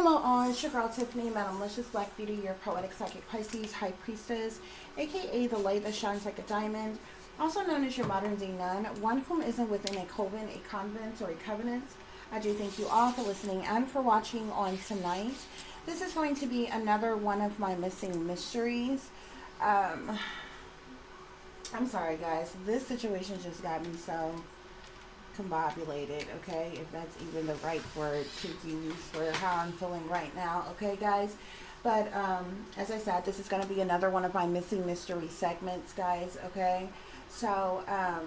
Hello all, it's your girl Tiffany, Madam Malicious Black Beauty, your poetic psychic Pisces High Priestess, aka the light that shines like a diamond, also known as your modern day nun, one whom isn't within a coven, a convent, or a covenant. I do thank you all for listening and for watching on tonight. This is going to be another one of my missing mysteries. I'm sorry guys, this situation just got me so combobulated, okay, if that's even the right word to use for how I'm feeling right now, okay guys. But as I said, this is going to be another one of my missing mystery segments, guys, okay. So I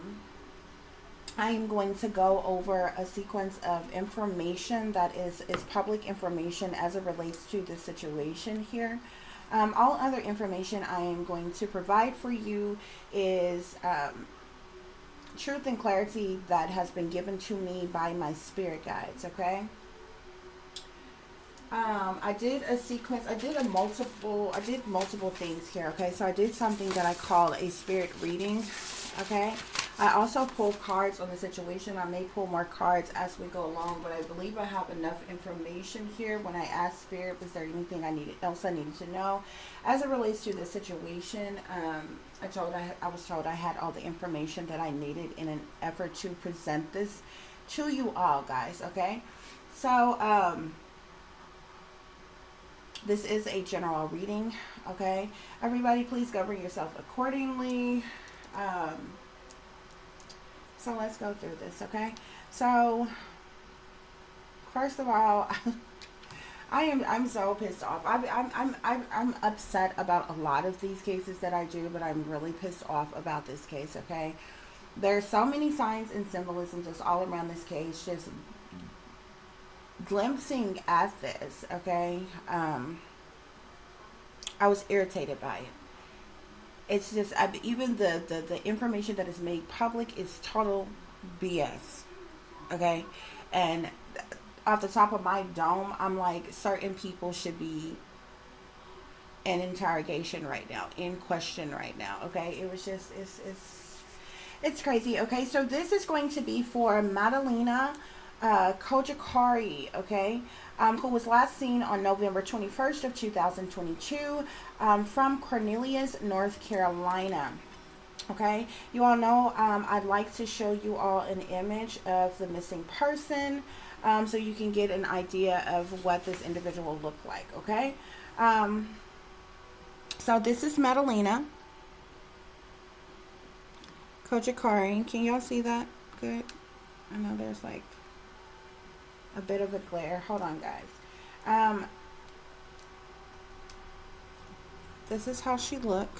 am going to go over a sequence of information that is public information as it relates to the situation here. All other information I am going to provide for you is truth and clarity that has been given to me by my spirit guides, okay. I did a sequence, I did multiple things here, okay. So I did something that I call a spirit reading, okay. I also pulled cards on the situation. I may pull more cards as we go along, but I believe I have enough information here. When I asked spirit, was there anything else I needed to know as it relates to the situation? I was told I had all the information that I needed in an effort to present this to you all, guys, okay. So this is a general reading, okay. Everybody please govern yourself accordingly. So let's go through this, okay. So first of all, I'm so pissed off. I'm upset about a lot of these cases that I do, but I'm really pissed off about this case, okay. There's so many signs and symbolisms just all around this case, just glimpsing at this, okay. I was irritated by it. It's just, even the information that is made public is total BS, okay. And off the top of my dome, I'm like, certain people should be in interrogation right now, in question right now, okay. It was just, it's crazy, okay. So this is going to be for Madalina Cojocari, okay, who was last seen on November 21st of 2022 from Cornelius, North Carolina. Okay, you all know I'd like to show you all an image of the missing person so you can get an idea of what this individual looked like, okay. So this is Madalina Cojocari. Can y'all see that good? I know there's like a bit of a glare. Hold on, guys. This is how she looked.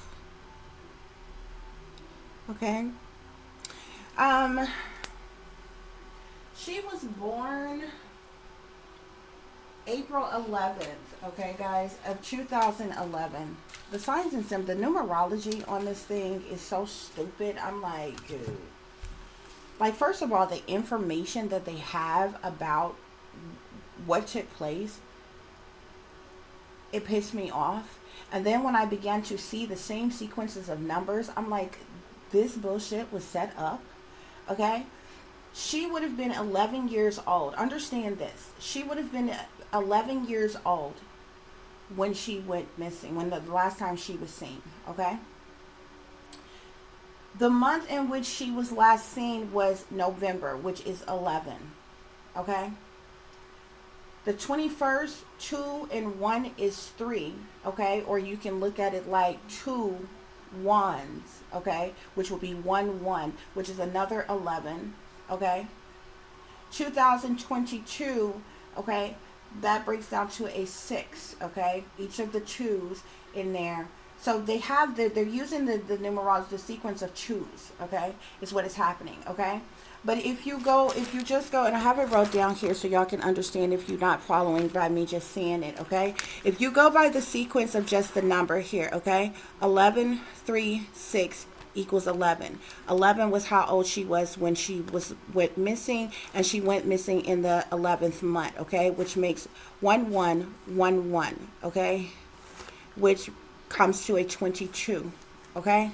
Okay. She was born April 11th, okay, guys, of 2011. The signs and symbols, the numerology on this thing is so stupid. I'm like, dude. Like, first of all, the information that they have about what took place, it pissed me off. And then when I began to see the same sequences of numbers, I'm like, this bullshit was set up, okay? She would have been 11 years old. Understand this. She would have been 11 years old when she went missing, when the last time she was seen, okay? The month in which she was last seen was November, which is 11, okay? The 21st, 2 and 1 is 3, okay? Or you can look at it like 2 ones, okay? Which will be 1, 1, which is another 11, okay? 2022, okay? That breaks down to a 6, okay? Each of the 2s in there. So they have they're using the numerology, the sequence of 2s, okay, is what is happening, okay. But if you just go, and I have it wrote down here so y'all can understand if you're not following by me just seeing it, okay. If you go by the sequence of just the number here, okay, 11, 3, 6 equals 11. 11 was how old she was when she went missing, and she went missing in the 11th month, okay, which makes 1, 1, 1, 1, okay, which comes to a 22, okay.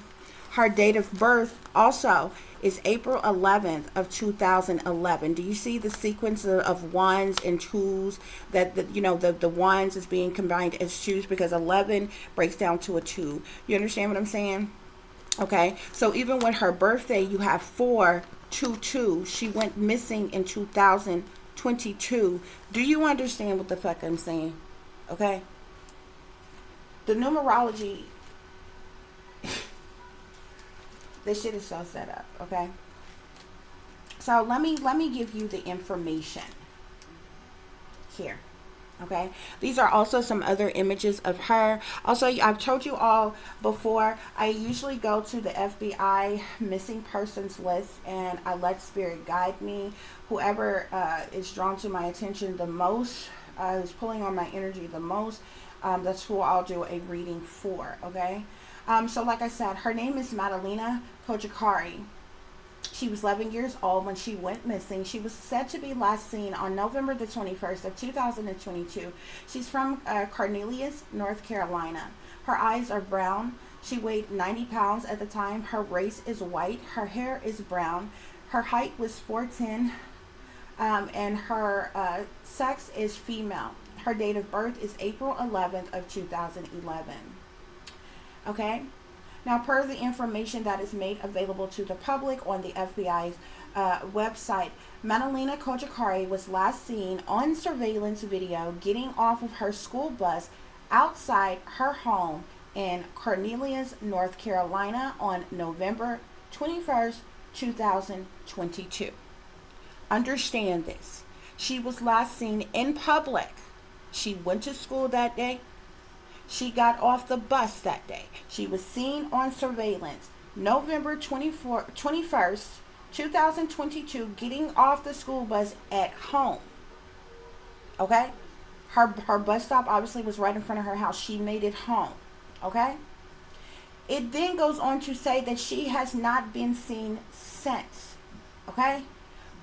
Her date of birth also is April 11th of 2011. Do you see the sequence of ones and twos, that the ones is being combined as twos because 11 breaks down to a 2. You understand what I'm saying? Okay, so even with her birthday, you have 422. She went missing in 2022. Do you understand what the fuck I'm saying? Okay, the numerology, this shit is so set up. Okay, so let me give you the information here. Okay, these are also some other images of her. Also, I've told you all before, I usually go to the FBI missing persons list and I let spirit guide me. Whoever is drawn to my attention the most, who's pulling on my energy the most, that's who I'll do a reading for. Okay, so like I said, her name is Madalina Cojocari. She was 11 years old when she went missing. She was said to be last seen on November the 21st of 2022. She's from Cornelius, North Carolina. Her eyes are brown. She weighed 90 pounds at the time. Her race is white. Her hair is brown. Her height was 4'10", and her sex is female. Her date of birth is April 11th of 2011. Okay? Now, per the information that is made available to the public on the FBI's website, Madalina Cojocari was last seen on surveillance video getting off of her school bus outside her home in Cornelius, North Carolina on November 21st, 2022. Understand this. She was last seen in public. She went to school that day. She got off the bus that day. She was seen on surveillance November 21st, 2022, getting off the school bus at home. Okay? Her bus stop obviously was right in front of her house. She made it home. Okay? It then goes on to say that she has not been seen since. Okay?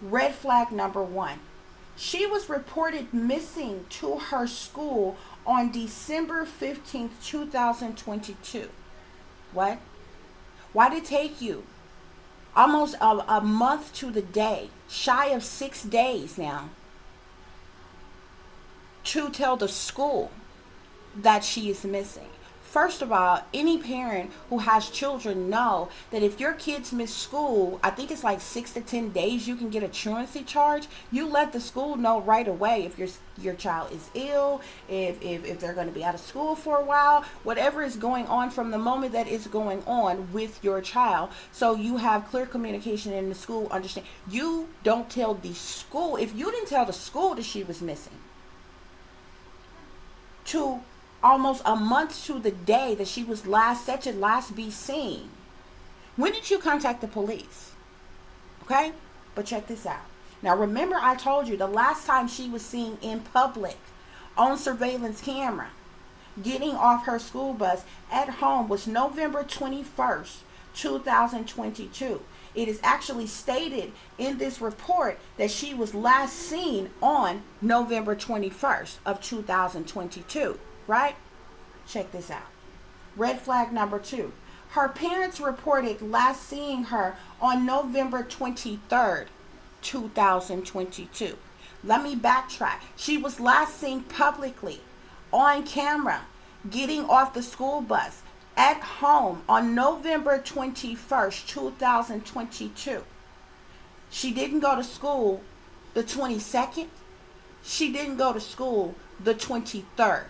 Red flag number 1. She was reported missing to her school on December 15th, 2022. What? Why did it take you almost a month to the day, shy of 6 days now, to tell the school that she is missing? First of all, any parent who has children know that if your kids miss school, I think it's like 6 to 10 days, you can get a truancy charge. You let the school know right away if your child is ill, if they're going to be out of school for a while, whatever is going on from the moment that is going on with your child. So you have clear communication in the school. Understand, you don't tell the school. If you didn't tell the school that she was missing, to almost a month to the day that she was said to last be seen, when did you contact the police? Okay, but check this out. Now remember, I told you the last time she was seen in public on surveillance camera getting off her school bus at home was November 21st, 2022. It is actually stated in this report that she was last seen on November 21st of 2022. Right? Check this out. Red flag number 2. Her parents reported last seeing her on November 23rd, 2022. Let me backtrack. She was last seen publicly on camera getting off the school bus at home on November 21st, 2022. She didn't go to school the 22nd. She didn't go to school the 23rd.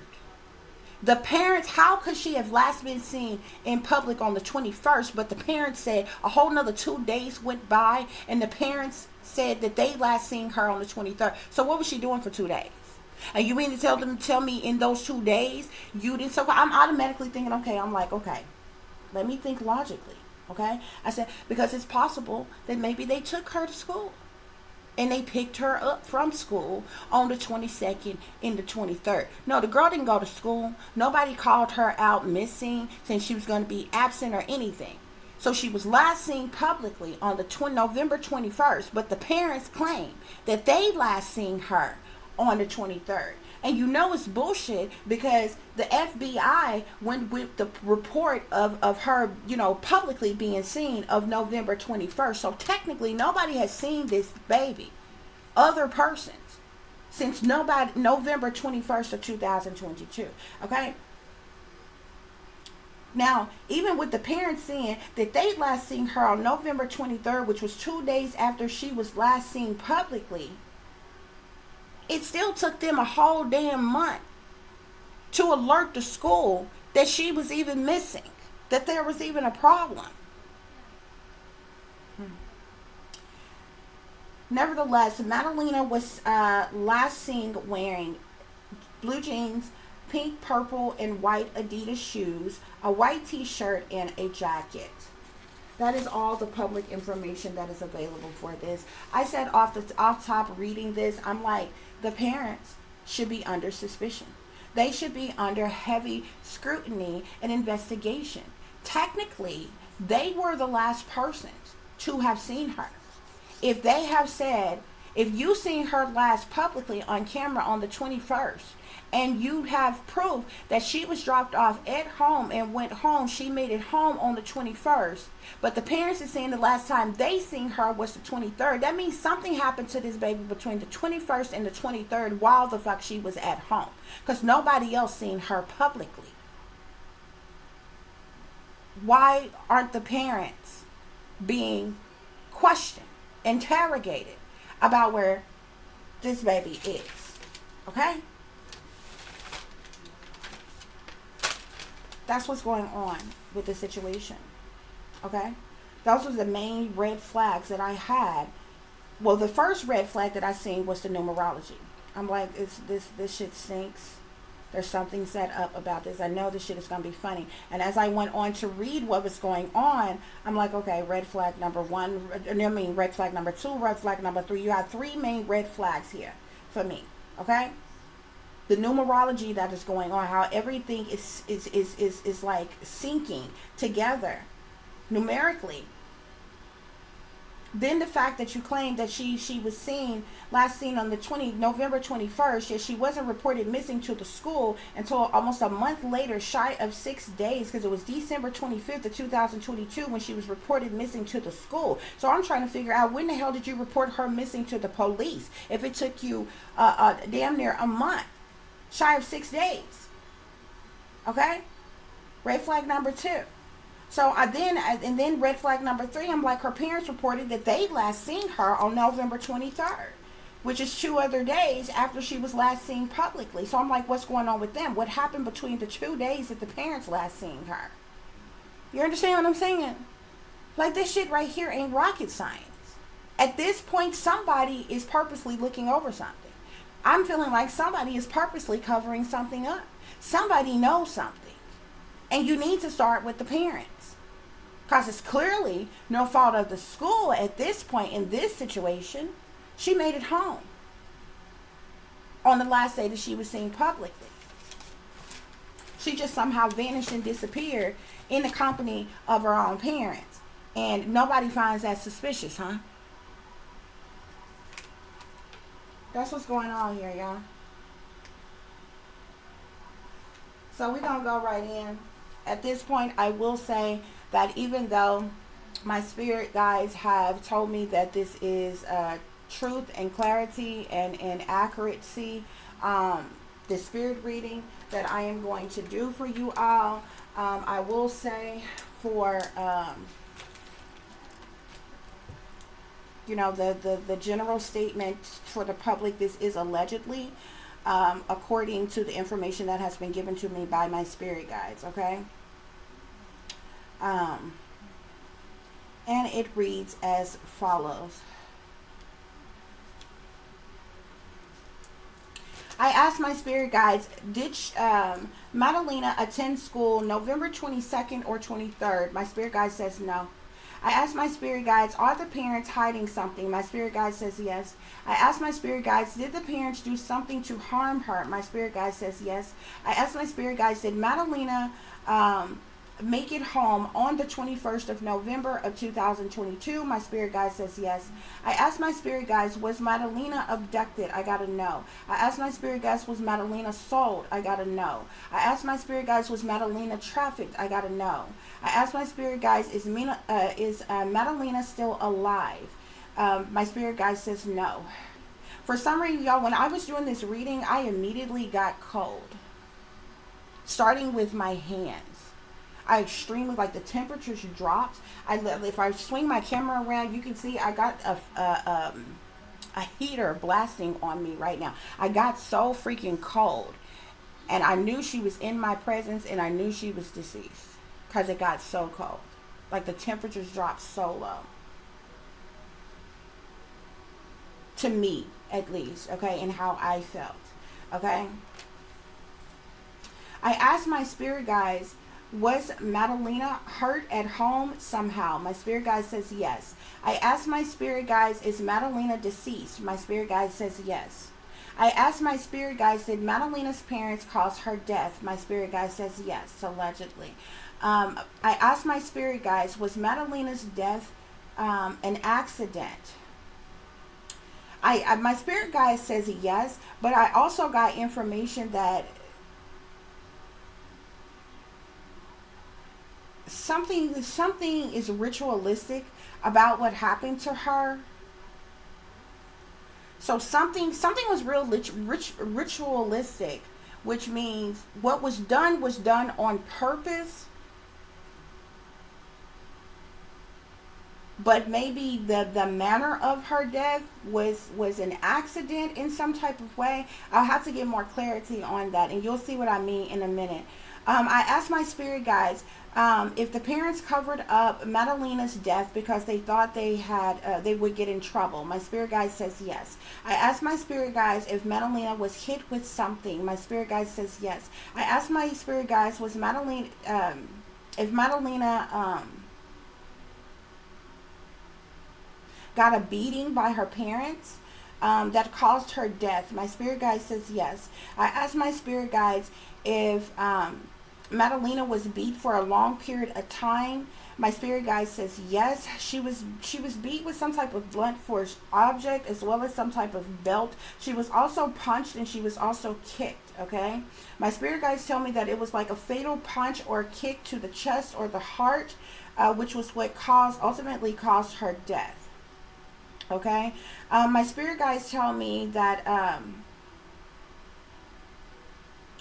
The parents, how could she have last been seen in public on the 21st, but the parents said a whole nother 2 days went by and the parents said that they last seen her on the 23rd. So what was she doing for 2 days? And you mean to tell me in those 2 days you didn't? So I'm automatically thinking, okay, let me think logically. Okay, I said, because it's possible that maybe they took her to school and they picked her up from school on the 22nd and the 23rd. No, the girl didn't go to school. Nobody called her out missing since she was going to be absent or anything. So she was last seen publicly on the November 21st, but the parents claim that they last seen her on the 23rd. And you know it's bullshit because the FBI went with the report of her, you know, publicly being seen of November 21st. So technically nobody has seen this baby, other persons, since November 21st of 2022. Okay? Now, even with the parents saying that they last seen her on November 23rd, which was 2 days after she was last seen publicly, it still took them a whole damn month to alert the school that she was even missing, that there was even a problem. Nevertheless, Madalina was last seen wearing blue jeans, pink, purple, and white Adidas shoes, a white t-shirt, and a jacket. That is all the public information that is available for this. I said off top reading this, I'm like, the parents should be under suspicion. They should be under heavy scrutiny and investigation. Technically, they were the last persons to have seen her. If they have said, if you seen her last publicly on camera on the 21st, and you have proof that she was dropped off at home and went home, she made it home on the 21st, but the parents are saying the last time they seen her was the 23rd, that means something happened to this baby between the 21st and the 23rd while the fuck she was at home, because nobody else seen her publicly. Why aren't the parents being questioned, interrogated about where this baby is? Okay? That's what's going on with the situation. Okay? Those were the main red flags that I had. Well, the first red flag that I seen was the numerology. I'm like, this shit stinks. There's something set up about this. I know this shit is going to be funny. And as I went on to read what was going on, I'm like, okay, red flag number one, red flag number two, red flag number three. You have three main red flags here for me. Okay? The numerology that is going on, how everything is like syncing together numerically. Then the fact that you claim that she was last seen on the November 21st, yet she wasn't reported missing to the school until almost a month later, shy of 6 days, because it was December 25th of 2022 when she was reported missing to the school. So I'm trying to figure out, when the hell did you report her missing to the police if it took you damn near a month? Shy of 6 days. Okay? Red flag number two. So then red flag number three, I'm like, her parents reported that they last seen her on November 23rd, which is 2 other days after she was last seen publicly. So I'm like, what's going on with them? What happened between the 2 days that the parents last seen her? You understand what I'm saying? Like, this shit right here ain't rocket science. At this point, somebody is purposely looking over something. I'm feeling like somebody is purposely covering something up. Somebody knows something. And you need to start with the parents. Because it's clearly no fault of the school at this point in this situation. She made it home on the last day that she was seen publicly. She just somehow vanished and disappeared in the company of her own parents. And nobody finds that suspicious, huh? That's what's going on here, y'all. So we're going to go right in. At this point, I will say that even though my spirit guides have told me that this is truth and clarity and accuracy, the spirit reading that I am going to do for you all, I will say for... the general statement for the public, this is allegedly, according to the information that has been given to me by my spirit guides, okay? And it reads as follows. I asked my spirit guides, did Madalina attend school November 22nd or 23rd? My spirit guide says no. I asked my spirit guides, are the parents hiding something? My spirit guide says yes. I asked my spirit guides, did the parents do something to harm her? My spirit guide says yes. I asked my spirit guides, did Madalina make it home on the 21st of November of 2022? My spirit guide says yes. I asked my spirit guides, was Madalina abducted? I got a no. I asked my spirit guides, was Madalina sold? I got a no. I asked my spirit guides, was Madalina trafficked? I got a no. I asked my spirit guides, is Madalina still alive? My spirit guide says no. For some reason, y'all, when I was doing this reading, I immediately got cold, starting with my hands. I extremely, like, the temperatures dropped. If I swing my camera around, you can see I got a heater blasting on me right now. I got so freaking cold, and I knew she was in my presence, and I knew she was deceased because it got so cold. Like, the temperatures dropped so low. To me, at least, okay, and how I felt, okay. I asked my spirit guides, was Madalina hurt at home somehow? My spirit guide says yes. I asked my spirit guides, is Madalina deceased? My spirit guide says yes. I asked my spirit guides, did Madalina's parents cause her death? My spirit guide says yes, allegedly. I asked my spirit guides, was Madalina's death an accident? My spirit guide says yes, but I also got information that something is ritualistic about what happened to her. So something was real ritualistic, which means what was done on purpose, but maybe the manner of her death was an accident in some type of way. I'll have to get more clarity on that, and you'll see what I mean in a minute. I asked my spirit guides if the parents covered up Madalina's death because they thought they would get in trouble. My spirit guide says yes. I asked my spirit guides if Madalina was hit with something. My spirit guide says yes. I asked my spirit guides, was Madalina if Madalina got a beating by her parents that caused her death. My spirit guide says yes. I asked my spirit guides if Madalina was beat for a long period of time. My spirit guide says yes. She was beat with some type of blunt force object as well as some type of belt. She was also punched and she was also kicked. Okay, my spirit guides tell me that it was like a fatal punch or kick to the chest or the heart, which was what ultimately caused her death. Okay, my spirit guides tell me that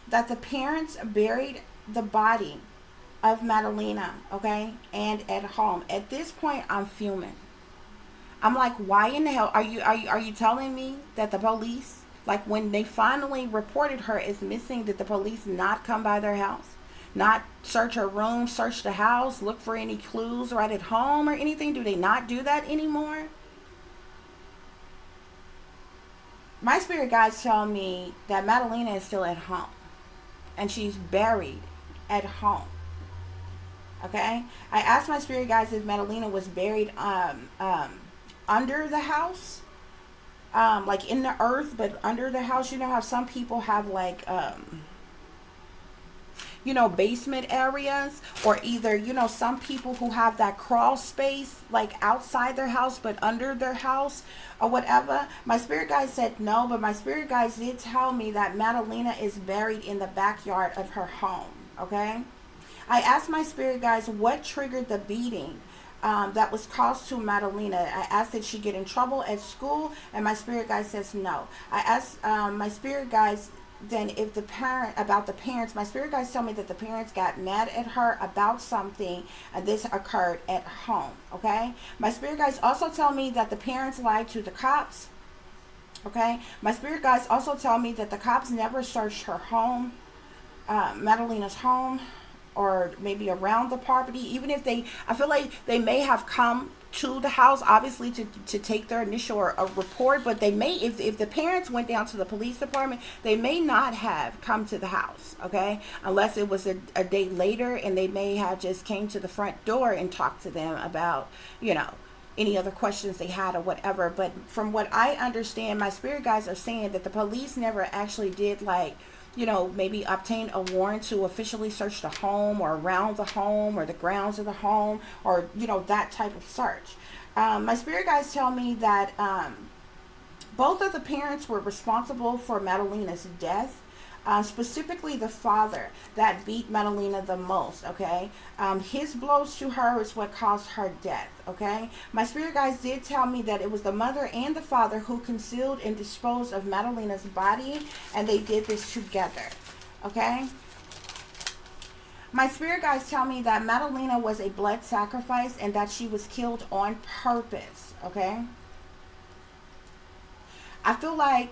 that the parents buried the body of Madalina, okay, and at home. At this point, I'm fuming. I'm like, why in the hell are you telling me that the police, like when they finally reported her as missing, did the police not come by their house, not search her room, search the house, look for any clues right at home or anything? Do they not do that anymore? My spirit guides tell me that Madalina is still at home and she's buried at home. Okay, I asked my spirit guides if Madalina was buried under the house, like in the earth, but under the house. You know how some people have like basement areas, or either some people who have that crawl space like outside their house but under their house or whatever. My spirit guide said no, but my spirit guides did tell me that Madalina is buried in the backyard of her home. Okay, I asked my spirit guides what triggered the beating that was caused to Madalina. I asked, did she get in trouble at school? And my spirit guide says no. I asked my spirit guides then if the parents. My spirit guides tell me that the parents got mad at her about something, and this occurred at home. Okay, my spirit guides also tell me that the parents lied to the cops. Okay, my spirit guides also tell me that the cops never searched her home, Madalina's home, or maybe around the property. Even if I feel like they may have come to the house, obviously to take their initial report, but they may, if the parents went down to the police department, they may not have come to the house. Okay, unless it was a day later, and they may have just came to the front door and talked to them about any other questions they had or whatever. But from what I understand, my spirit guides are saying that the police never actually did like maybe obtain a warrant to officially search the home or around the home or the grounds of the home, or, that type of search. My spirit guides tell me that both of the parents were responsible for Madalina's death. Specifically the father that beat Madalina the most, okay? His blows to her is what caused her death, okay? My spirit guides did tell me that it was the mother and the father who concealed and disposed of Madalina's body, and they did this together, okay? My spirit guides tell me that Madalina was a blood sacrifice and that she was killed on purpose, okay? I feel like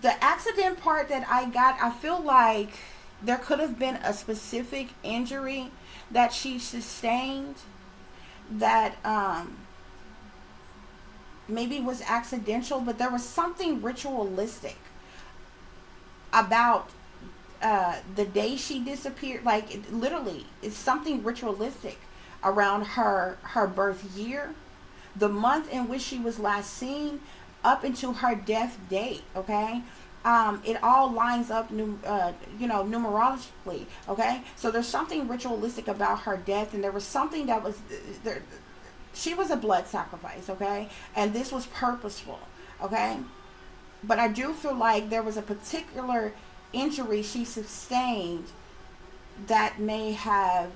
the accident part that I got, I feel like there could have been a specific injury that she sustained that maybe was accidental, but there was something ritualistic about the day she disappeared. Like, literally, it's something ritualistic around her birth year, the month in which she was last seen, up into her death date, okay? It all lines up, numerologically, okay? So there's something ritualistic about her death, and there was something that was there. She was a blood sacrifice, okay? And this was purposeful, okay? But I do feel like there was a particular injury she sustained that may have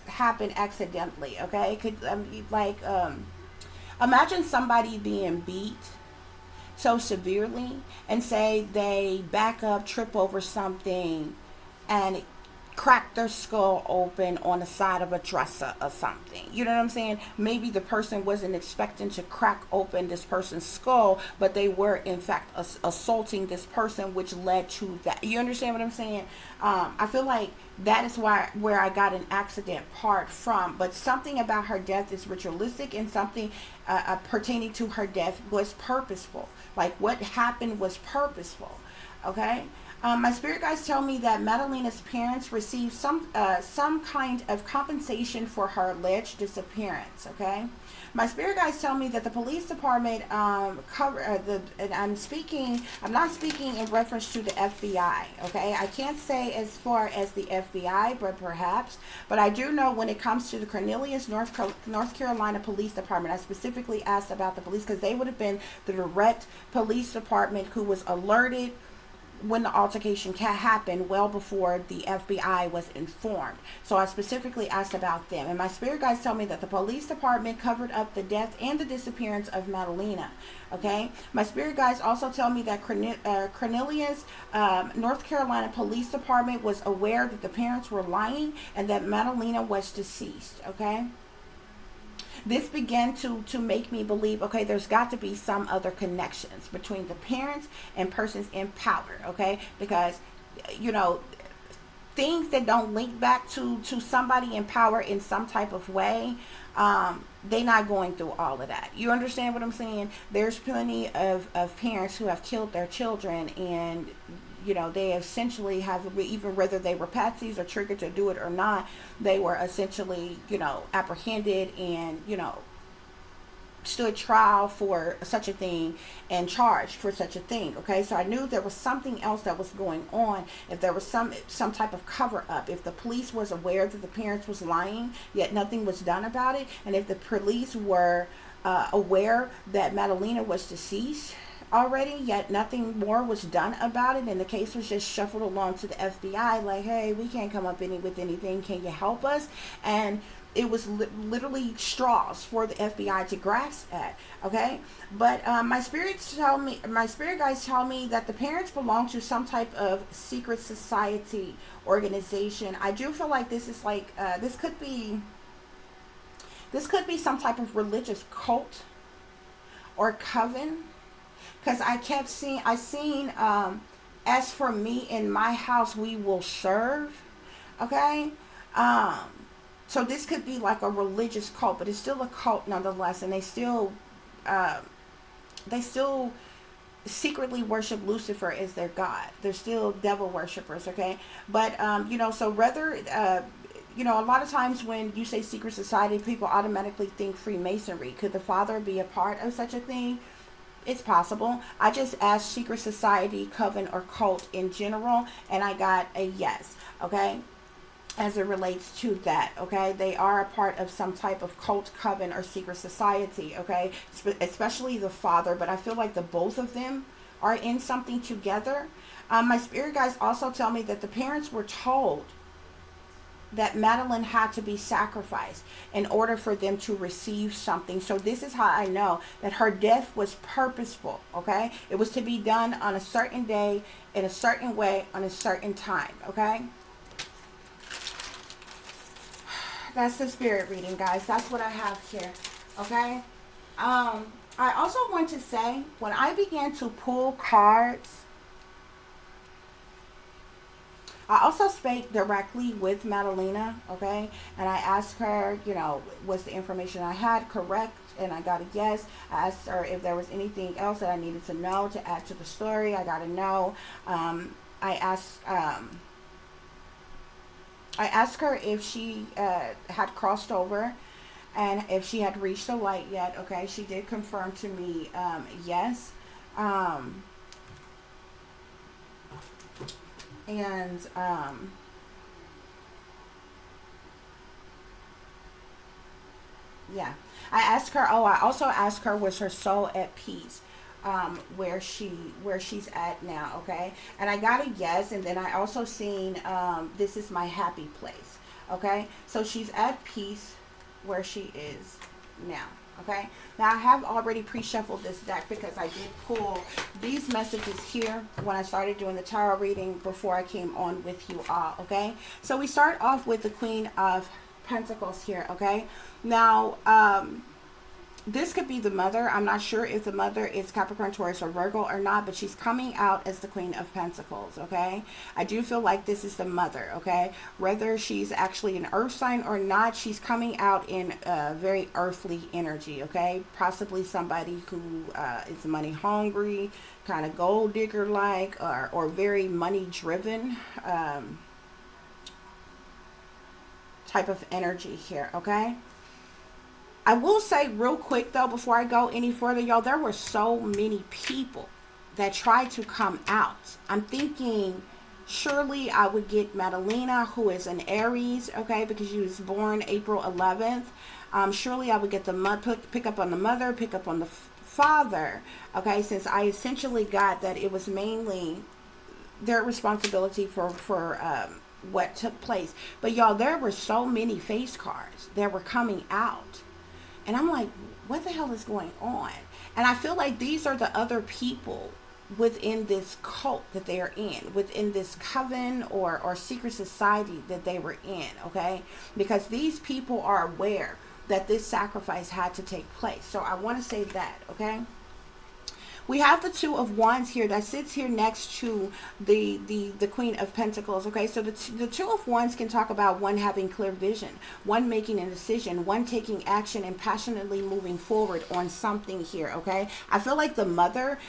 happened accidentally, okay? Imagine somebody being beat so severely, and say they back up, trip over something, and crack their skull open on the side of a dresser or something. You know what I'm saying? Maybe the person wasn't expecting to crack open this person's skull, but they were in fact assaulting this person, which led to that. You understand what I'm saying? I feel like that is where I got an accident part from. But something about her death is ritualistic, and something pertaining to her death was purposeful. Like, what happened was purposeful. Okay? My spirit guides tell me that Madalina's parents received some kind of compensation for her alleged disappearance. Okay, my spirit guides tell me that the police department and I'm not speaking in reference to the FBI. Okay, I can't say as far as the FBI, but perhaps. But I do know when it comes to the Cornelius, North Carolina Police Department. I specifically asked about the police because they would have been the direct police department who was alerted when the altercation happened well before the FBI was informed. So I specifically asked about them. And my spirit guides tell me that the police department covered up the death and the disappearance of Madalina. Okay? My spirit guides also tell me that Cornelius, North Carolina Police Department was aware that the parents were lying and that Madalina was deceased. Okay? This began to make me believe, okay, there's got to be some other connections between the parents and persons in power, okay? Because, things that don't link back to somebody in power in some type of way, they're not going through all of that. You understand what I'm saying? There's plenty of parents who have killed their children, and they essentially have, even whether they were patsies or triggered to do it or not, they were essentially, apprehended and, stood trial for such a thing and charged for such a thing. Okay, so I knew there was something else that was going on. If there was some type of cover up, if the police was aware that the parents was lying, yet nothing was done about it, and if the police were aware that Madalina was deceased already, yet nothing more was done about it, and the case was just shuffled along to the FBI, like, hey, we can't come up with anything, can you help us? And it was literally straws for the FBI to grasp at. Okay, but my spirit guides tell me that the parents belong to some type of secret society organization. I do feel like this is like this could be some type of religious cult or coven. Because I seen, as for me in my house, we will serve. Okay? So this could be like a religious cult, but it's still a cult nonetheless. And they still secretly worship Lucifer as their God. They're still devil worshipers, okay? But, so rather, a lot of times when you say secret society, people automatically think Freemasonry. Could the father be a part of such a thing? It's possible. I just asked secret society, coven, or cult in general, and I got a yes. Okay, as it relates to that. Okay, they are a part of some type of cult, coven, or secret society. Okay, especially the father, but I feel like the both of them are in something together. My spirit guides also tell me that the parents were told that Madeline had to be sacrificed in order for them to receive something. So this is how I know that her death was purposeful, okay? It was to be done on a certain day, in a certain way, on a certain time, okay? That's the spirit reading, guys. That's what I have here, okay? I also want to say, when I began to pull cards, I also spoke directly with Madalina, okay? And I asked her, you know, was the information I had correct? And I got a yes. I asked her if there was anything else that I needed to know to add to the story. I got a no. I asked her if she had crossed over and if she had reached the light yet, okay? She did confirm to me yes. And yeah, I asked her, oh, I also asked her, was her soul at peace where she's at now, okay? And I got a yes. And then I also seen this is my happy place, okay? So she's at peace where she is now, okay? Now I have already pre-shuffled this deck because I did pull these messages here when I started doing the tarot reading before I came on with you all, okay? So we start off with the Queen of Pentacles here, okay? Now this could be the mother. I'm not sure if the mother is Capricorn, Taurus, or Virgo or not, but she's coming out as the Queen of Pentacles, okay? I do feel like this is the mother, okay? Whether she's actually an earth sign or not, she's coming out in very earthly energy, okay? Possibly somebody who is money hungry, kind of gold digger like, or very money driven type of energy here, okay? I will say real quick though, before I go any further, y'all, there were so many people that tried to come out. I'm thinking surely I would get Madalina, who is an Aries, okay, because she was born April 11th. Surely I would get the pick up on the mother, pick up on the father, okay, since I essentially got that it was mainly their responsibility for what took place. But y'all, there were so many face cards that were coming out. And I'm like, what the hell is going on? And I feel like these are the other people within this cult that they are in, within this coven or secret society that they were in, okay? Because these people are aware that this sacrifice had to take place. So I want to say that, okay? We have the Two of Wands here that sits here next to the Queen of Pentacles, okay? So the Two of Wands can talk about one having clear vision, one making a decision, one taking action and passionately moving forward on something here, okay? I feel like the mother,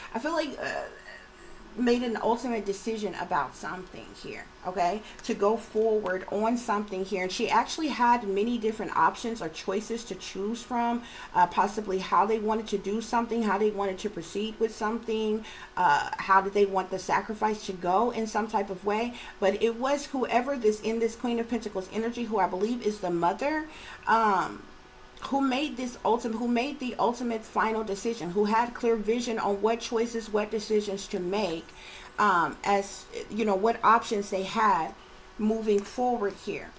made an ultimate decision about something here, okay, to go forward on something here. And she actually had many different options or choices to choose from, possibly how they wanted to do something, how they wanted to proceed with something, how did they want the sacrifice to go in some type of way. But it was whoever in this Queen of Pentacles energy, who I believe is the mother, who made the ultimate final decision, who had clear vision on what choices, what decisions to make, as you know, what options they had moving forward here.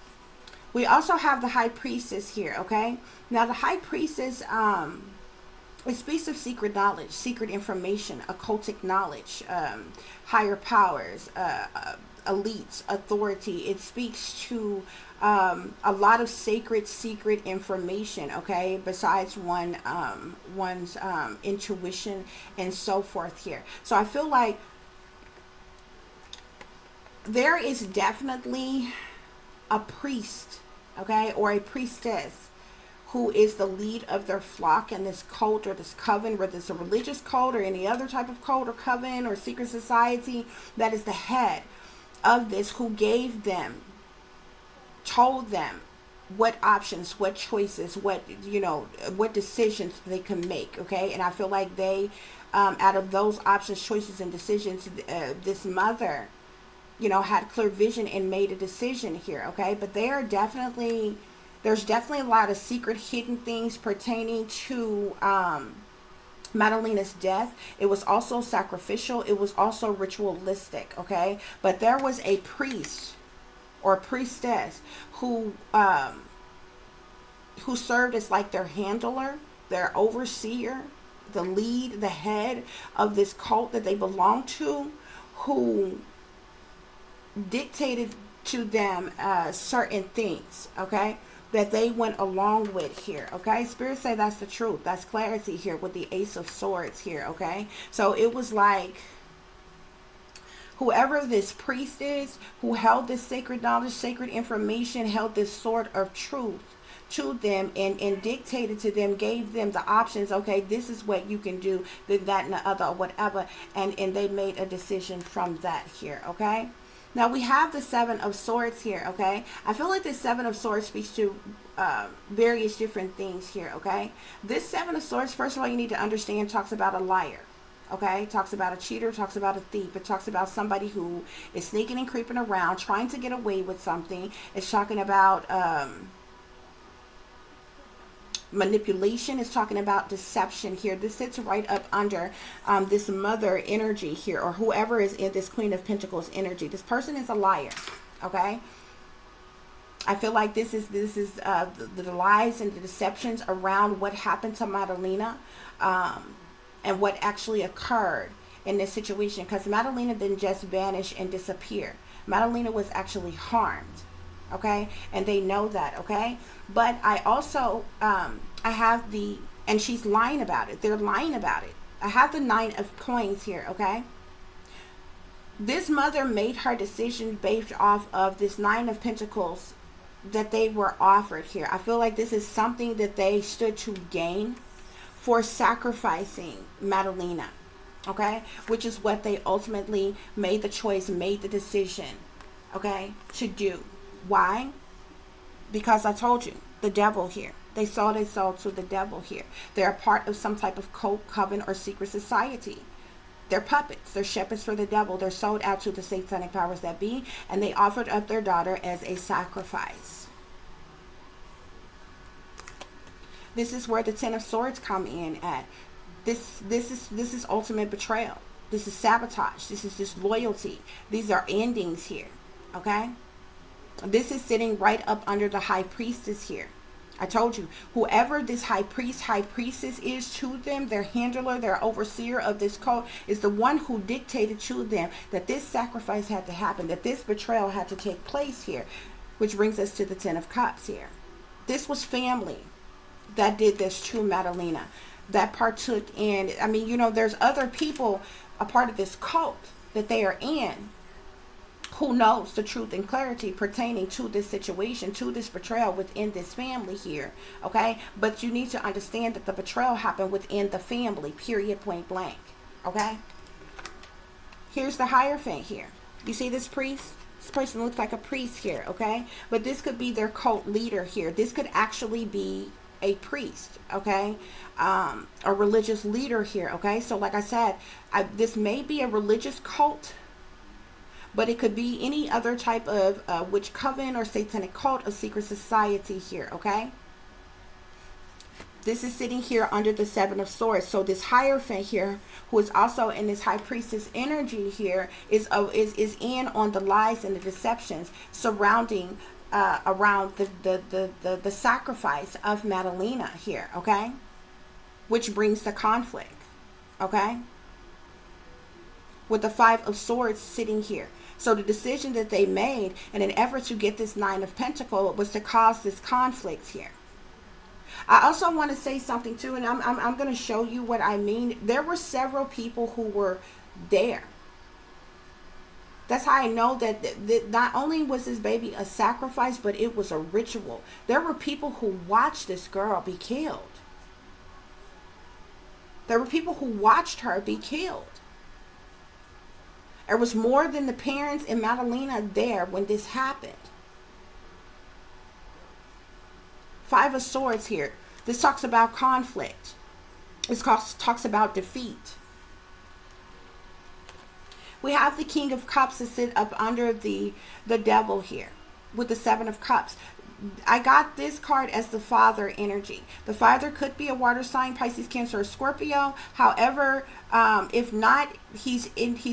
We also have the High Priestess here, okay? Now the High Priestess, it speaks of secret knowledge, secret information, occultic knowledge, higher powers, elites, authority. It speaks to a lot of sacred, secret information, okay, besides one's intuition and so forth here. So I feel like there is definitely a priest, okay, or a priestess who is the lead of their flock in this cult or this coven, whether it's a religious cult or any other type of cult or coven or secret society, that is the head of this, who gave them, told them what options, what choices, what, you know, what decisions they can make, okay? And I feel like they out of those options, choices, and decisions, this mother, you know, had clear vision and made a decision here, okay? But there's definitely a lot of secret hidden things pertaining to Madalina's death. It was also sacrificial. It was also ritualistic, okay? But there was a priest or priestess who served as like their handler, their overseer, the lead, the head of this cult that they belonged to, who dictated to them certain things, okay, that they went along with here, okay? Spirits say that's the truth. That's clarity here with the Ace of Swords here, okay? So it was like whoever this priest is, who held this sacred knowledge, sacred information, held this sword of truth to them and dictated to them, gave them the options, okay, this is what you can do, that and the other, or whatever, and they made a decision from that here, okay? Now we have the Seven of Swords here, okay? I feel like the Seven of Swords speaks to various different things here, okay? This Seven of Swords, first of all, you need to understand, talks about a liar, okay? Talks about a cheater, talks about a thief. It talks about somebody who is sneaking and creeping around, trying to get away with something. It's talking about manipulation. Is talking about deception here. This sits right up under this mother energy here, or whoever is in this Queen of Pentacles energy. This person is a liar, okay? I feel like this is the lies and the deceptions around what happened to Madalina, and what actually occurred in this situation, because Madalina didn't just vanish and disappear. Madalina was actually harmed, okay? And they know that, okay? But I also I have the, and she's lying about it. They're lying about it. I have the Nine of Coins here, okay? This mother made her decision based off of this Nine of Pentacles that they were offered here. I feel like this is something that they stood to gain for sacrificing Madalina, okay? Which is what they ultimately made the choice, made the decision, okay, to do. Why? Because I told you, the devil here. They sold to the devil here. They're a part of some type of cult, coven, or secret society. They're puppets. They're shepherds for the devil. They're sold out to the satanic powers that be, and they offered up their daughter as a sacrifice. This is where the Ten of Swords come in at. This is ultimate betrayal. This is sabotage. This is disloyalty. These are endings here, okay? This is sitting right up under the High Priestess here. I told you, whoever this high priest, high priestess is to them, their handler, their overseer of this cult, is the one who dictated to them that this sacrifice had to happen, that this betrayal had to take place here, which brings us to the Ten of Cups here. This was family that did this to Madalina, that partook in, I mean, you know, there's other people a part of this cult that they are in, who knows the truth and clarity pertaining to this situation, to this betrayal within this family here, okay? But you need to understand that the betrayal happened within the family, period, point blank, okay? Here's the Hierophant here. You see this priest? This person looks like a priest here, okay? But this could be their cult leader here. This could actually be a priest, okay? A religious leader here, okay? So like I said, this may be a religious cult, but it could be any other type of witch coven or satanic cult or secret society here, okay? This is sitting here under the Seven of Swords. So this Hierophant here, who is also in this High Priestess energy here, is in on the lies and the deceptions surrounding around the sacrifice of Madalina here, okay? Which brings the conflict, okay? With the Five of Swords sitting here. So the decision that they made in an effort to get this Nine of Pentacles was to cause this conflict here. I also want to say something too, and I'm going to show you what I mean. There were several people who were there. That's how I know that not only was this baby a sacrifice, but it was a ritual. There were people who watched this girl be killed. There were people who watched her be killed. There was more than the parents and Madalina there when this happened. Five of Swords here. This talks about conflict. This talks about defeat. We have the King of Cups to sit up under the devil here with the Seven of Cups. I got this card as the father energy. The father could be a water sign, Pisces, Cancer, or Scorpio. However, if not, he's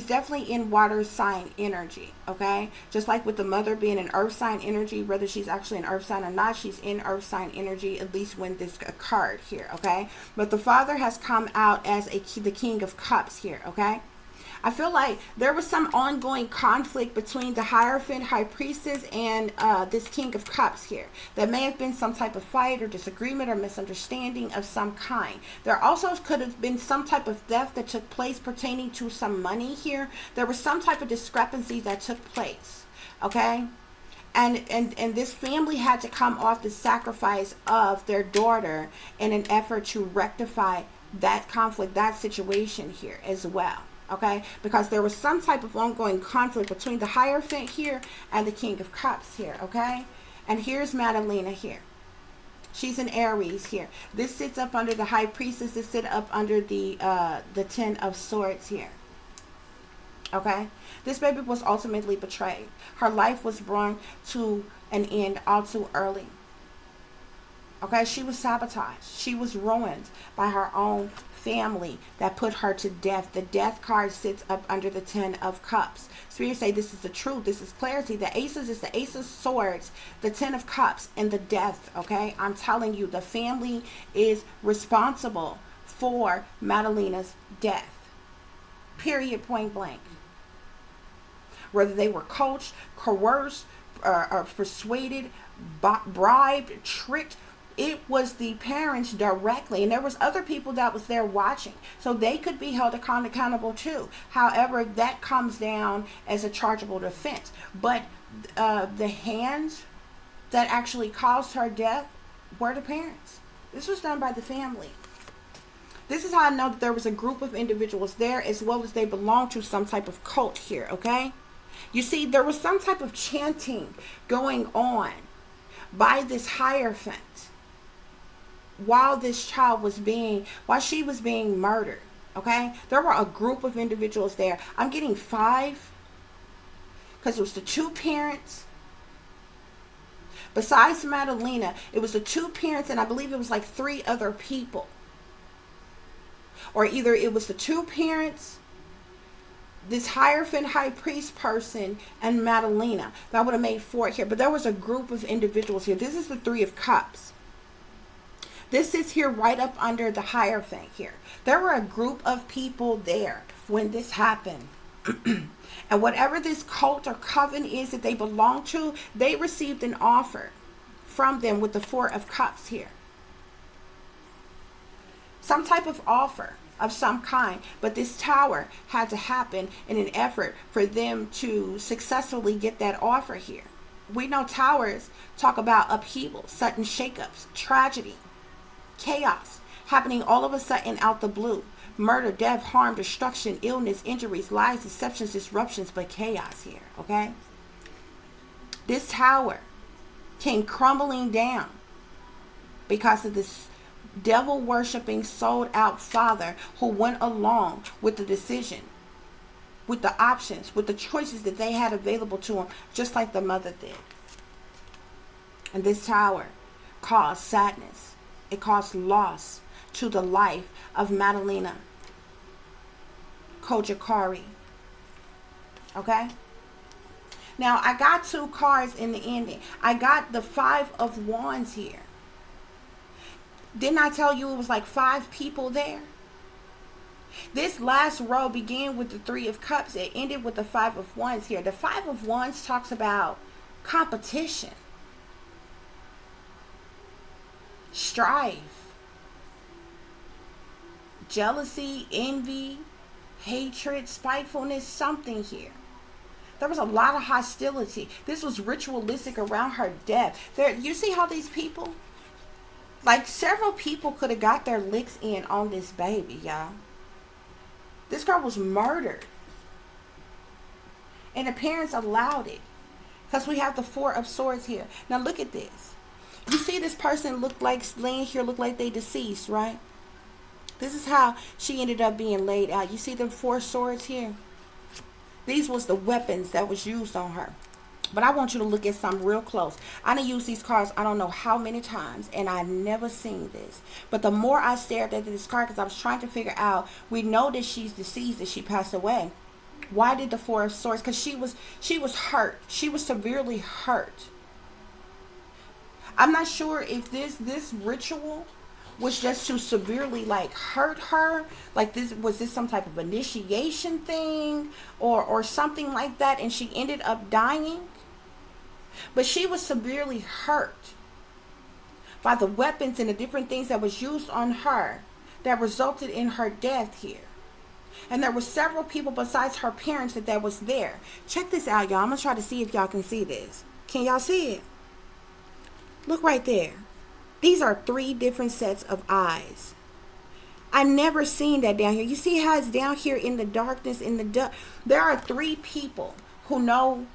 definitely in water sign energy. Okay, just like with the mother being an earth sign energy, whether she's actually an earth sign or not, she's in earth sign energy, at least when this occurred here. Okay, but the father has come out as the King of Cups here. Okay, I feel like there was some ongoing conflict between the Hierophant, High Priestess, and this King of Cups here. There may have been some type of fight or disagreement or misunderstanding of some kind. There also could have been some type of theft that took place pertaining to some money here. There was some type of discrepancy that took place. Okay? And this family had to come off the sacrifice of their daughter in an effort to rectify that conflict, that situation here as well. Okay, because there was some type of ongoing conflict between the Hierophant here and the King of Cups here. Okay, and here's Madalina here. She's an Aries here. This sits up under the High Priestess. This sits up under the Ten of Swords here. Okay, this baby was ultimately betrayed. Her life was brought to an end all too early. Okay, she was sabotaged. She was ruined by her own family that put her to death. The Death card sits up under the Ten of Cups. Spirit say this is the truth. This is clarity. The Aces is the Ace of Swords, the Ten of Cups, and the Death. Okay, I'm telling you, the family is responsible for Madalina's death. Period. Point blank. Whether they were coached, coerced, or persuaded, bribed, tricked, it was the parents directly, and there was other people that was there watching, so they could be held accountable too. However, that comes down as a chargeable offense. But the hands that actually caused her death were the parents. This was done by the family. This is how I know that there was a group of individuals there, as well as they belonged to some type of cult here. Okay, you see, there was some type of chanting going on by this Hierophant while she was being murdered. Okay, there were a group of individuals there. I'm getting 5 because it was the 2 parents. Besides Madalina, it was the 2 parents, and I believe it was like 3 other people, or either it was the 2 parents, this Hierophant High Priest person, and Madalina. That would have made 4 here, but there was a group of individuals here. This is the 3 of Cups. This is here right up under the Hierophant here. There were a group of people there when this happened. And whatever this cult or coven is that they belong to, they received an offer from them with the 4 of Cups here. Some type of offer of some kind. But this tower had to happen in an effort for them to successfully get that offer here. We know towers talk about upheaval, sudden shakeups, tragedy, chaos, happening all of a sudden out the blue. Murder, death, harm, destruction, illness, injuries, lies, deceptions, disruptions, but chaos here, okay? This tower came crumbling down because of this devil-worshipping, sold-out father who went along with the decision, with the options, with the choices that they had available to him, just like the mother did. And this tower caused sadness. It caused loss to the life of Madalina Cojocari. Okay? Now, I got 2 cards in the ending. I got the 5 of Wands here. Didn't I tell you it was like 5 people there? This last row began with the 3 of Cups. It ended with the 5 of Wands here. The 5 of Wands talks about competition, strife, jealousy, envy, hatred, spitefulness, something here. There was a lot of hostility. This was ritualistic around her death. You see how these people, like several people could have got their licks in on this baby, y'all. This girl was murdered. And the parents allowed it. Because we have the 4 of Swords here. Now look at this. You see this person look like laying here, look like they deceased, right? This is how she ended up being laid out. You see the 4 swords here? These was the weapons that was used on her. But I want you to look at something real close. I done used these cards I don't know how many times, and I never seen this. But the more I stared at this card, because I was trying to figure out, we know that she's deceased, that she passed away. Why did the Four of Swords? Because she was hurt. She was severely hurt. I'm not sure if this ritual was just to severely like hurt her, like this was this some type of initiation thing or something like that, and she ended up dying. But she was severely hurt by the weapons and the different things that was used on her that resulted in her death here. And there were several people besides her parents that was there. Check this out, y'all. I'm gonna try to see if y'all can see this. Can y'all see it? Look right there. These are 3 different sets of eyes. I never seen that down here. You see how it's down here in the darkness, in the dark. There are 3 people who know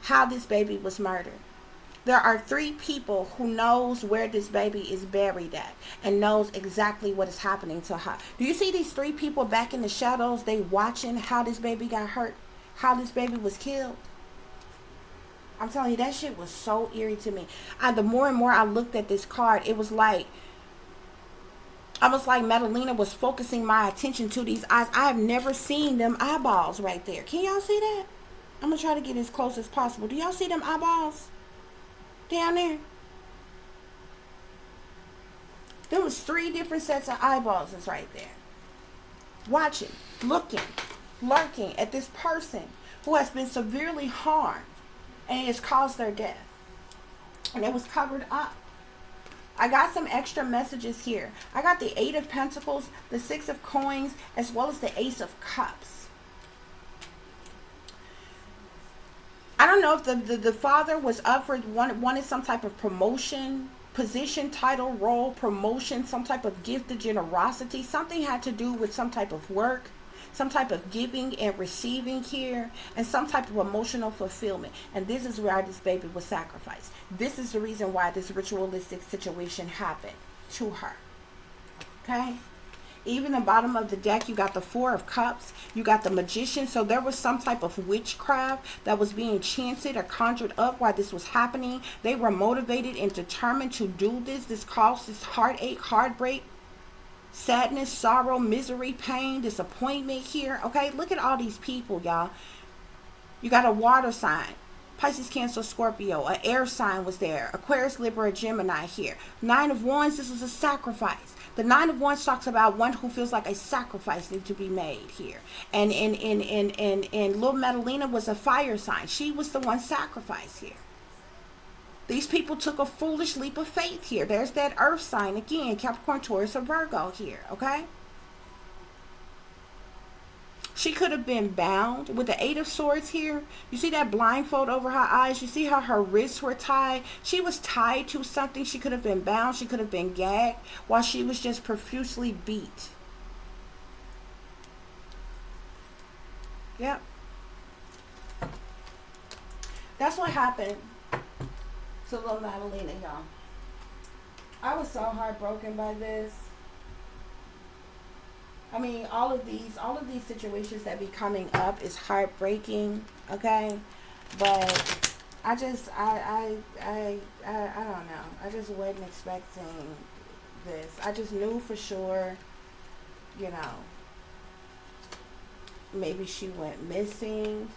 how this baby was murdered. There are 3 people who knows where this baby is buried at and knows exactly what is happening to her. Do you see these 3 people back in the shadows? They watching how this baby got hurt, how this baby was killed. I'm telling you, that shit was so eerie to me. The more and more I looked at this card, it was like, almost like Madalina was focusing my attention to these eyes. I have never seen them eyeballs right there. Can y'all see that? I'm going to try to get as close as possible. Do y'all see them eyeballs down there? There was 3 different sets of eyeballs that's right there. Watching, looking, lurking at this person who has been severely harmed. And it has caused their death. And it was covered up. I got some extra messages here. I got the 8 of Pentacles, the 6 of Coins, as well as the Ace of Cups. I don't know if the father was up for wanted some type of promotion, position, title, role, promotion, some type of gift of generosity. Something had to do with some type of work, some type of giving and receiving here, and some type of emotional fulfillment. And this is where this baby was sacrificed. This is the reason why this ritualistic situation happened to her. Okay? Even the bottom of the deck, you got the 4 of Cups. You got the Magician. So there was some type of witchcraft that was being chanted or conjured up while this was happening. They were motivated and determined to do this. This caused this heartache, heartbreak, sadness, sorrow, misery, pain, disappointment here. Okay, look at all these people, y'all. You got a water sign, Pisces, Cancer, Scorpio. An air sign was there. Aquarius, Libra, Gemini here. 9 of Wands, this was a sacrifice. The 9 of Wands talks about one who feels like a sacrifice needs to be made here. And little Madalina was a fire sign. She was the one sacrificed here. These people took a foolish leap of faith here. There's that earth sign again, Capricorn, Taurus, or Virgo here, okay? She could have been bound with the 8 of Swords here. You see that blindfold over her eyes? You see how her wrists were tied? She was tied to something. She could have been bound. She could have been gagged while she was just profusely beat. Yep. That's what happened to little Madalina, y'all. I was so heartbroken by this. I mean, all of these situations that be coming up is heartbreaking, okay? But I don't know. I just wasn't expecting this. I just knew for sure, you know, maybe she went missing.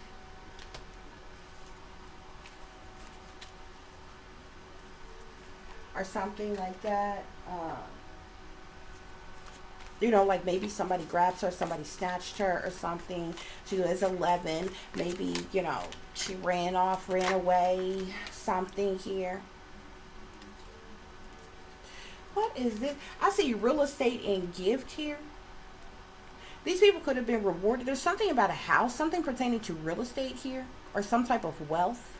Or something like that. You know, like maybe somebody grabs her, somebody snatched her or something. She was 11. Maybe, you know, she ran off, ran away, something here. What is this? I see real estate and gift here. These people could have been rewarded. There's something about a house, something pertaining to real estate here, or some type of wealth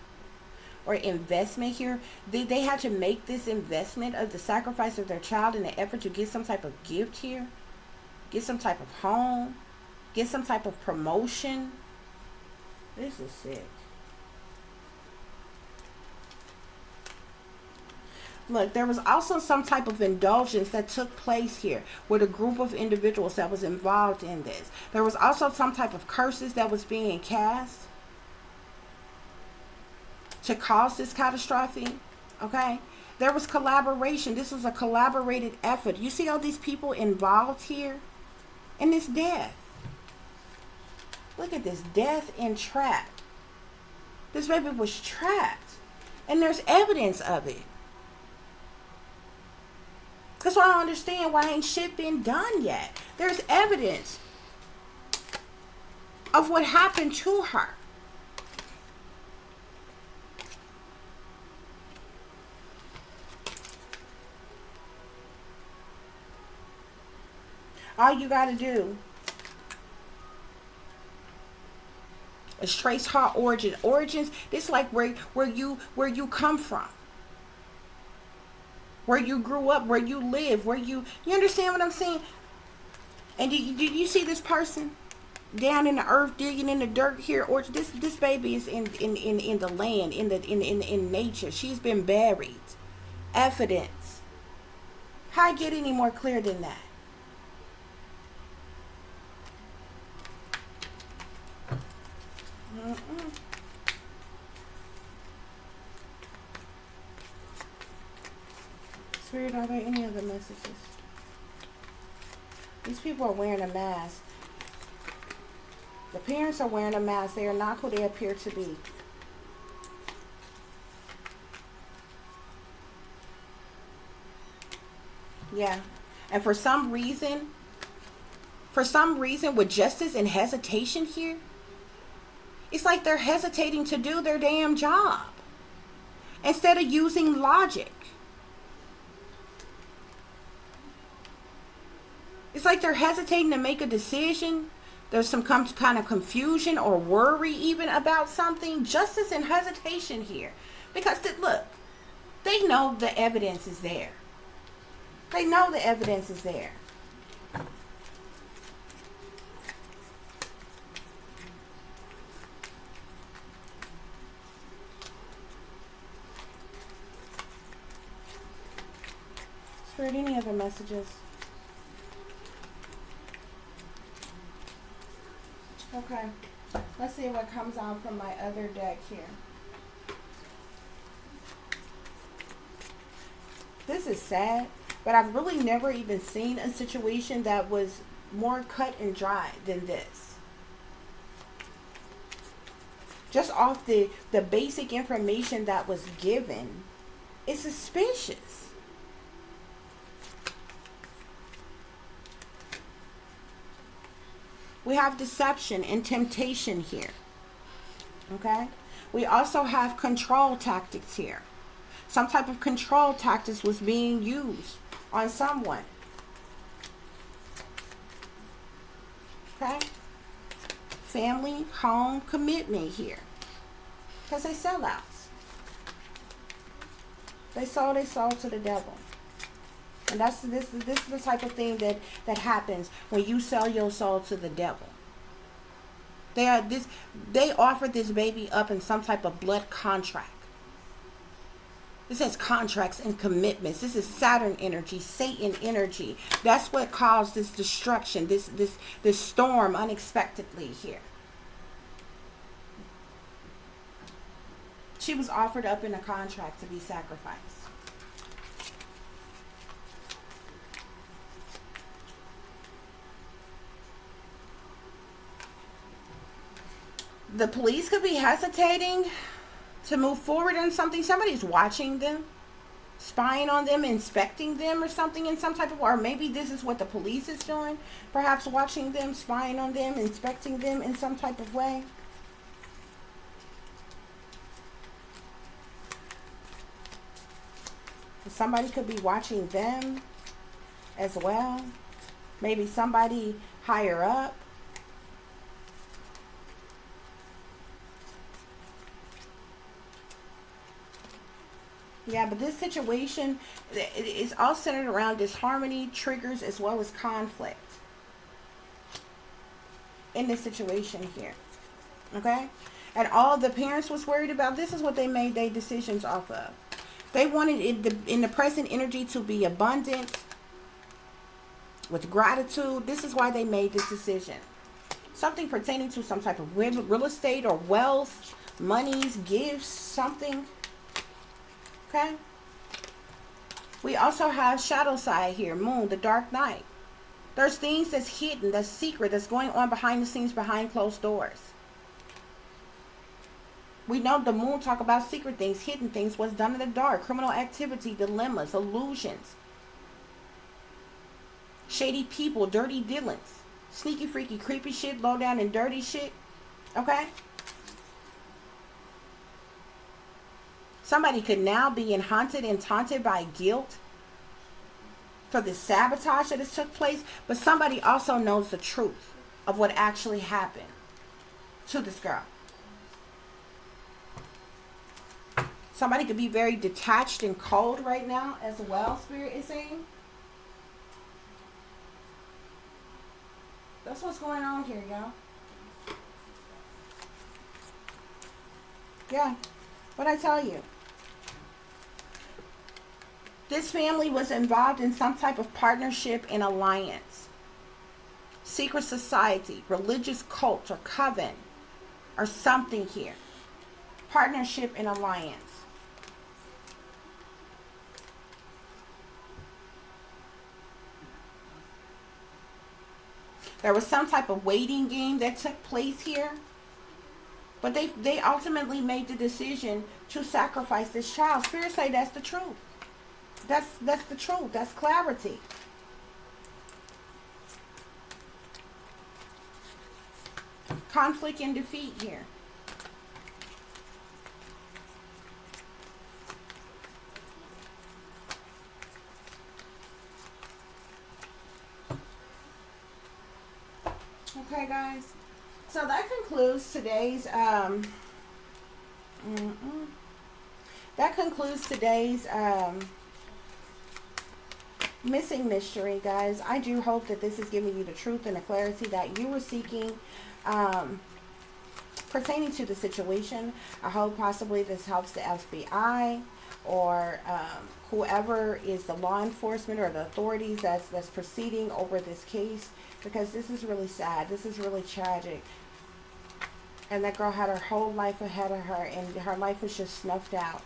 or investment here. They had to make this investment of the sacrifice of their child in an effort to get some type of gift here, get some type of home, get some type of promotion. This is sick. Look, there was also some type of indulgence that took place here with a group of individuals that was involved in this. There was also some type of curses that was being cast to cause this catastrophe. Okay? There was collaboration. This was a collaborated effort. You see all these people involved here in this death. Look at this, death and trap. This baby was trapped. And there's evidence of it. That's why I don't understand why ain't shit been done yet. There's evidence of what happened to her. All you got to do is trace her origins. This is like where you come from, where you grew up, where you live, where you understand what I'm saying? And did you see this person down in the earth digging in the dirt here? Or this baby is in the land, in nature. She's been buried. Evidence. How I get any more clear than that? Spirit, are there any other messages? These people are wearing a mask. The parents are wearing a mask. They are not who they appear to be. Yeah. And for some reason with justice and hesitation here, it's like they're hesitating to do their damn job instead of using logic. It's like they're hesitating to make a decision. There's some kind of confusion or worry even about something. Justice and hesitation here. Because, look, they know the evidence is there. They know the evidence is there. Spirit, any other messages? Okay, let's see what comes out from my other deck here. This is sad, but I've really never even seen a situation that was more cut and dry than this. Just off the basic information that was given, it's suspicious. We have deception and temptation here. Okay? We also have control tactics here. Some type of control tactics was being used on someone. Okay? Family, home, commitment here. Because they sellouts. They sold their soul to the devil. And this is the type of thing that happens when you sell your soul to the devil. They offered this baby up in some type of blood contract. This says contracts and commitments. This is Saturn energy, Satan energy. That's what caused this destruction, this storm unexpectedly here. She was offered up in a contract to be sacrificed. The police could be hesitating to move forward on something. Somebody's watching them, spying on them, inspecting them or something in some type of way. Or maybe this is what the police is doing. Perhaps watching them, spying on them, inspecting them in some type of way. Somebody could be watching them as well. Maybe somebody higher up. Yeah, but this situation is all centered around disharmony, triggers, as well as conflict in this situation here. Okay? And all the parents was worried about, this is what they made their decisions off of. They wanted in the present energy to be abundant, with gratitude. This is why they made this decision. Something pertaining to some type of real estate or wealth, monies, gifts, something. Okay. We also have shadow side here, moon, the dark night. There's things that's hidden, that's secret, that's going on behind the scenes, behind closed doors. We know the moon talk about secret things, hidden things, what's done in the dark, criminal activity, dilemmas, illusions, shady people, dirty dealings, sneaky, freaky, creepy shit, low down and dirty shit. Okay? Somebody could now be haunted and taunted by guilt for the sabotage that has took place, but somebody also knows the truth of what actually happened to this girl. Somebody could be very detached and cold right now as well, Spirit is saying. That's what's going on here, y'all. Yeah. What'd I tell you? This family was involved in some type of partnership and alliance. Secret society, religious cult or coven or something here. Partnership and alliance. There was some type of waiting game that took place here. But they ultimately made the decision to sacrifice this child. Spirit say that's the truth. That's the truth. That's clarity. Conflict and defeat here. Okay, guys. So that concludes today's missing mystery, guys. I do hope that this is giving you the truth and the clarity that you were seeking pertaining to the situation. I hope possibly this helps the FBI or whoever is the law enforcement or the authorities that's proceeding over this case, because this is really sad. This is really tragic. And that girl had her whole life ahead of her, and her life was just snuffed out.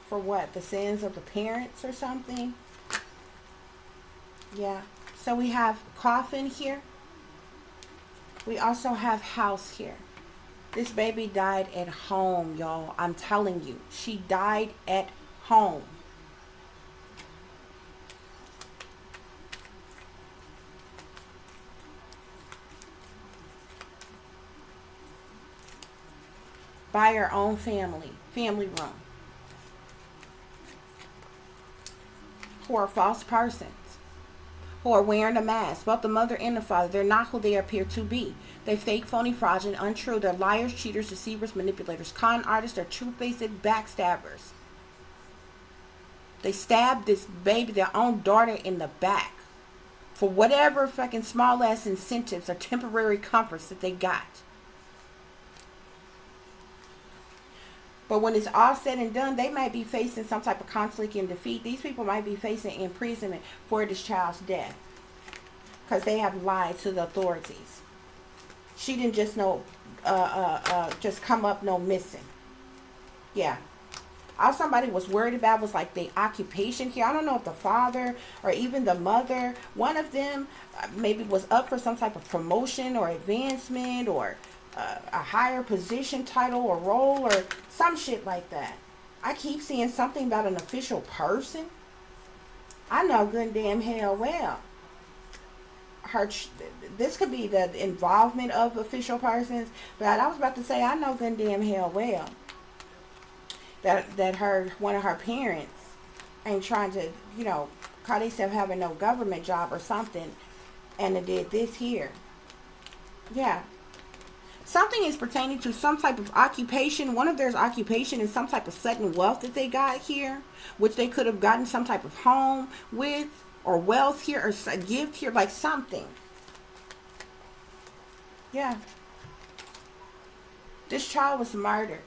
For what? The sins of the parents or something? Yeah. So we have coffin here. We also have house here. This baby died at home, y'all. I'm telling you. She died at home. By her own family room, who are false persons, who are wearing a mask, both the mother and the father. They're not who they appear to be. They're fake, phony, fraudulent, untrue. They're liars, cheaters, deceivers, manipulators, con artists. They're two-faced backstabbers. They stabbed this baby, their own daughter, in the back for whatever fucking small ass incentives or temporary comforts that they got. But when it's all said and done, they might be facing some type of conflict and defeat. These people might be facing imprisonment for this child's death, because they have lied to the authorities. She didn't just just come up no missing. Yeah. All somebody was worried about was like the occupation here. I don't know if the father or even the mother, one of them maybe was up for some type of promotion or advancement or a higher position, title, or role, or some shit like that. I keep seeing something about an official person. I know good and damn hell well this could be the involvement of official persons, but I was about to say, I know good and damn hell well that one of her parents ain't trying to, call themselves having no government job or something, and they did this here. Yeah. Something is pertaining to some type of occupation. One of their occupation is some type of sudden wealth that they got here, which they could have gotten some type of home with, or wealth here, or a gift here, like something. Yeah. This child was murdered.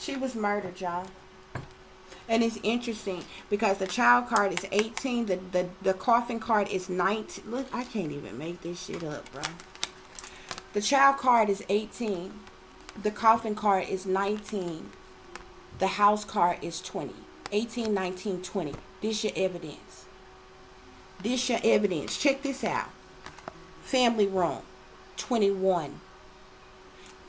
She was murdered, y'all. And it's interesting because the child card is 18. The coffin card is 19. Look, I can't even make this shit up, bro. The child card is 18. The coffin card is 19. The house card is 20. 18, 19, 20. This your evidence. This your evidence. Check this out. Family room, 21.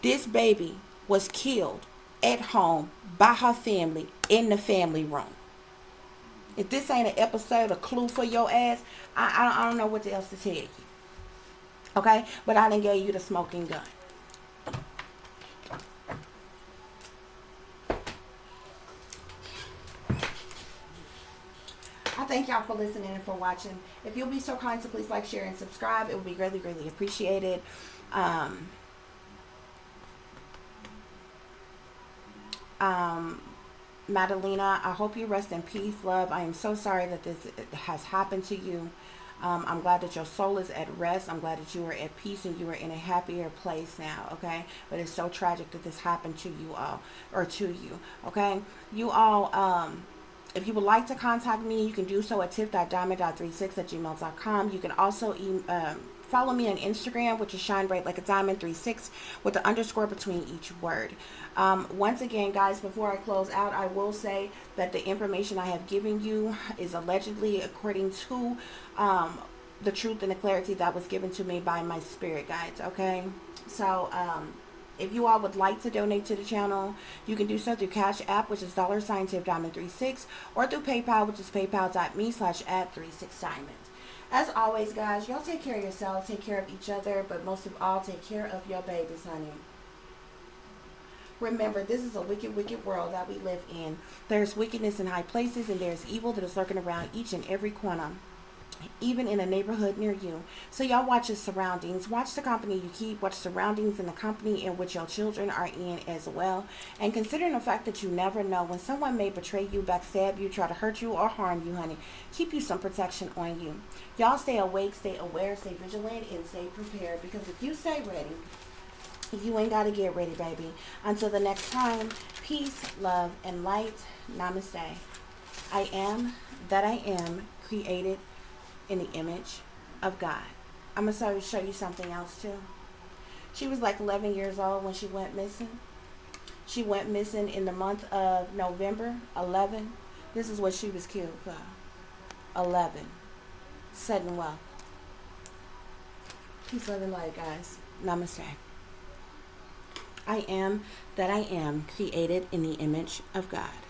This baby was killed at home by her family in the family room. If this ain't an episode, a clue for your ass, I don't know what else to tell you. Okay? But I done gave you the smoking gun. I thank y'all for listening and for watching. If you'll be so kind to please like, share, and subscribe, it would be greatly, greatly appreciated. Madalina, I hope you rest in peace, love. I am so sorry that this has happened to you. I'm glad that your soul is at rest. I'm glad that you are at peace and you are in a happier place now, okay? But it's so tragic that this happened to you all, or to you, okay? You all, if you would like to contact me, you can do so at tiff.diamond.36@gmail.com. You can also follow me on Instagram, which is Shine Bright Like a Diamond 36 with the underscore between each word. Once again, guys, before I close out, I will say that the information I have given you is allegedly according to the truth and the clarity that was given to me by my spirit guides, okay? So, if you all would like to donate to the channel, you can do so through Cash App, which is $TiffDiamond36, or through PayPal, which is paypal.me/@36diamond. As always, guys, y'all take care of yourselves, take care of each other, but most of all, take care of your babies, honey. Remember, this is a wicked, wicked world that we live in. There's wickedness in high places, and there's evil that is lurking around each and every corner, even in a neighborhood near you. So y'all watch your surroundings. Watch the company you keep. Watch surroundings in the company in which your children are in as well. And considering the fact that you never know when someone may betray you, backstab you, try to hurt you, or harm you, honey, keep you some protection on you. Y'all stay awake, stay aware, stay vigilant, and stay prepared. Because if you stay ready, you ain't got to get ready, baby. Until the next time, peace, love, and light. Namaste. I am that I am, created in the image of God. I'm going to show you something else too. She was like 11 years old when she went missing. She went missing in the month of November. 11. This is what she was killed for. 11. Sudden wealth. Peace, love, and light, guys. Namaste. I am that I am, created in the image of God.